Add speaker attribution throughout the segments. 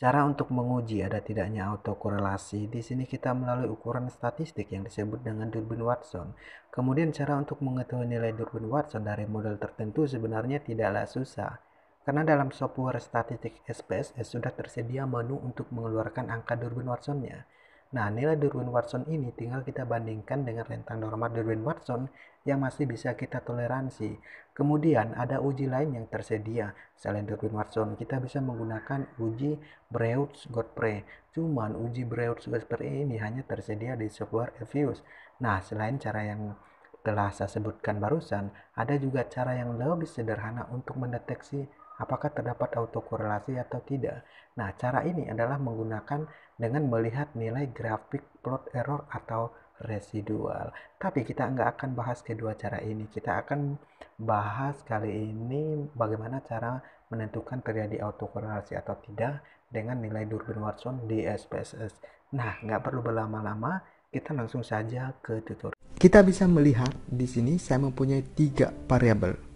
Speaker 1: Cara untuk menguji ada tidaknya autokorelasi, di sini kita melalui ukuran statistik yang disebut dengan Durbin Watson. Kemudian cara untuk mengetahui nilai Durbin Watson dari model tertentu sebenarnya tidaklah susah. Karena dalam software statistik SPSS sudah tersedia menu untuk mengeluarkan angka Durbin Watsonnya. Nah, nilai Durbin Watson ini tinggal kita bandingkan dengan rentang normal Durbin Watson yang masih bisa kita toleransi. Kemudian ada uji lain yang tersedia. Selain Durbin Watson, kita bisa menggunakan uji Breuer-Godfrey. Cuman uji Breuer-Godfrey ini hanya tersedia di software Evius. Nah, selain cara yang telah saya sebutkan barusan, ada juga cara yang lebih sederhana untuk mendeteksi apakah terdapat autokorelasi atau tidak. Nah, cara ini adalah menggunakan dengan melihat nilai grafik plot error atau residual. Tapi kita nggak akan bahas kedua cara ini. Kita akan bahas kali ini bagaimana cara menentukan terjadi autokorelasi atau tidak dengan nilai Durbin Watson di SPSS. Nah, nggak perlu berlama-lama, kita langsung saja ke tutorial.
Speaker 2: Kita bisa melihat di sini saya mempunyai 3 variabel.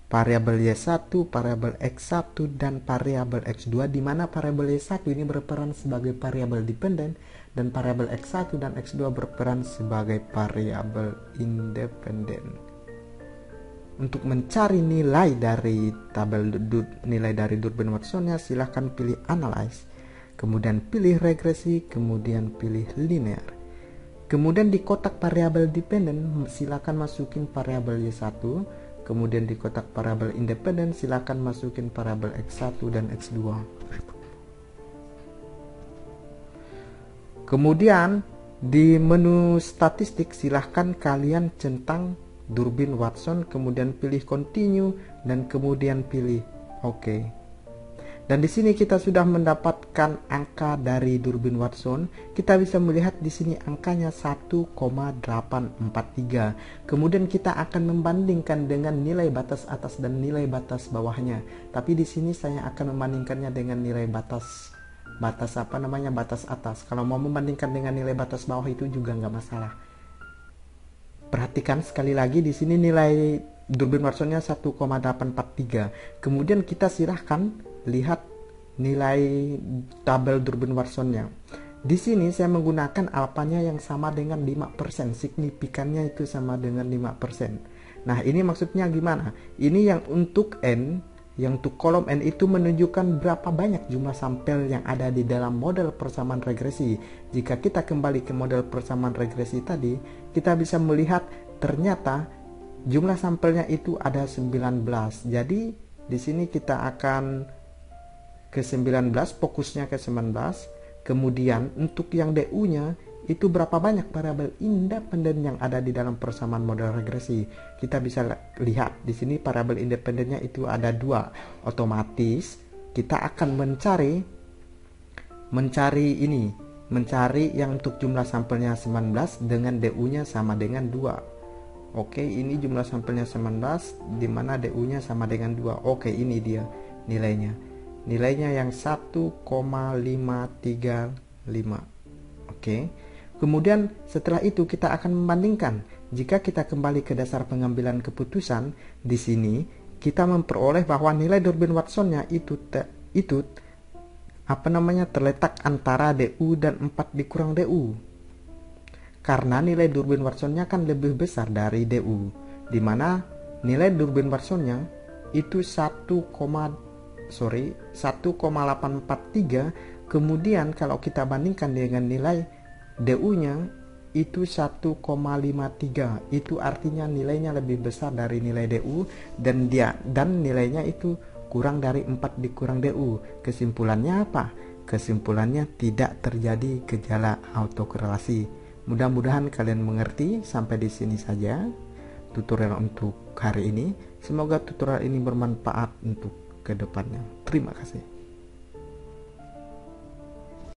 Speaker 2: Variabel Y1, variabel X1, dan variabel X2, di mana variabel Y1 ini berperan sebagai variabel dependen dan variabel X1 dan X2 berperan sebagai variabel independen. Untuk mencari nilai dari tabel nilai dari Durbin Watsonnya, silahkan pilih Analyze, kemudian pilih regresi, kemudian pilih linear. Kemudian di kotak variabel dependen silakan masukin variabel Y1, kemudian di kotak variabel independen silakan masukin variabel X1 dan X2. Kemudian di menu statistik silahkan kalian centang Durbin Watson, kemudian pilih continue dan kemudian pilih OK. Dan di sini kita sudah mendapatkan angka dari Durbin Watson. Kita bisa melihat di sini angkanya 1,843. Kemudian kita akan membandingkan dengan nilai batas atas dan nilai batas bawahnya. Tapi di sini saya akan membandingkannya dengan nilai batas atas. Kalau mau membandingkan dengan nilai batas bawah itu juga nggak masalah. Perhatikan sekali lagi di sini nilai Durbin Watsonnya 1,843. Kemudian kita silahkan lihat nilai tabel Durbin Watsonnya. Di sini saya menggunakan alfanya yang sama dengan 5%, signifikannya itu sama dengan 5%. Nah, ini maksudnya gimana? Ini yang untuk N, yang untuk kolom N itu menunjukkan berapa banyak jumlah sampel yang ada di dalam model persamaan regresi. Jika kita kembali ke model persamaan regresi tadi, kita bisa melihat ternyata jumlah sampelnya itu ada 19. Jadi di sini kita akan ke 19, fokusnya ke 19. Kemudian untuk yang DU-nya itu berapa banyak variabel independen yang ada di dalam persamaan model regresi. Kita bisa lihat di sini variabel independennya itu ada 2. Otomatis kita akan mencari yang untuk jumlah sampelnya 19 dengan DU-nya sama dengan 2. Oke, ini jumlah sampelnya 19 di mana DU-nya sama dengan 2. Oke, ini dia nilainya yang 1,535. Oke. Kemudian setelah itu kita akan membandingkan. Jika kita kembali ke dasar pengambilan keputusan, di sini kita memperoleh bahwa nilai Durbin Watsonnya itu terletak antara DU dan 4 dikurang DU. Karena nilai Durbin Watsonnya kan lebih besar dari DU, di mana nilai Durbin Watsonnya itu 1,843. Kemudian kalau kita bandingkan dengan nilai DU-nya itu 1,53. Itu artinya nilainya lebih besar dari nilai DU dan nilainya itu kurang dari 4 dikurang DU. Kesimpulannya apa? Kesimpulannya tidak terjadi gejala autokorelasi. Mudah-mudahan kalian mengerti. Sampai di sini saja tutorial untuk hari ini. Semoga tutorial ini bermanfaat untuk kedepannya. Terima kasih.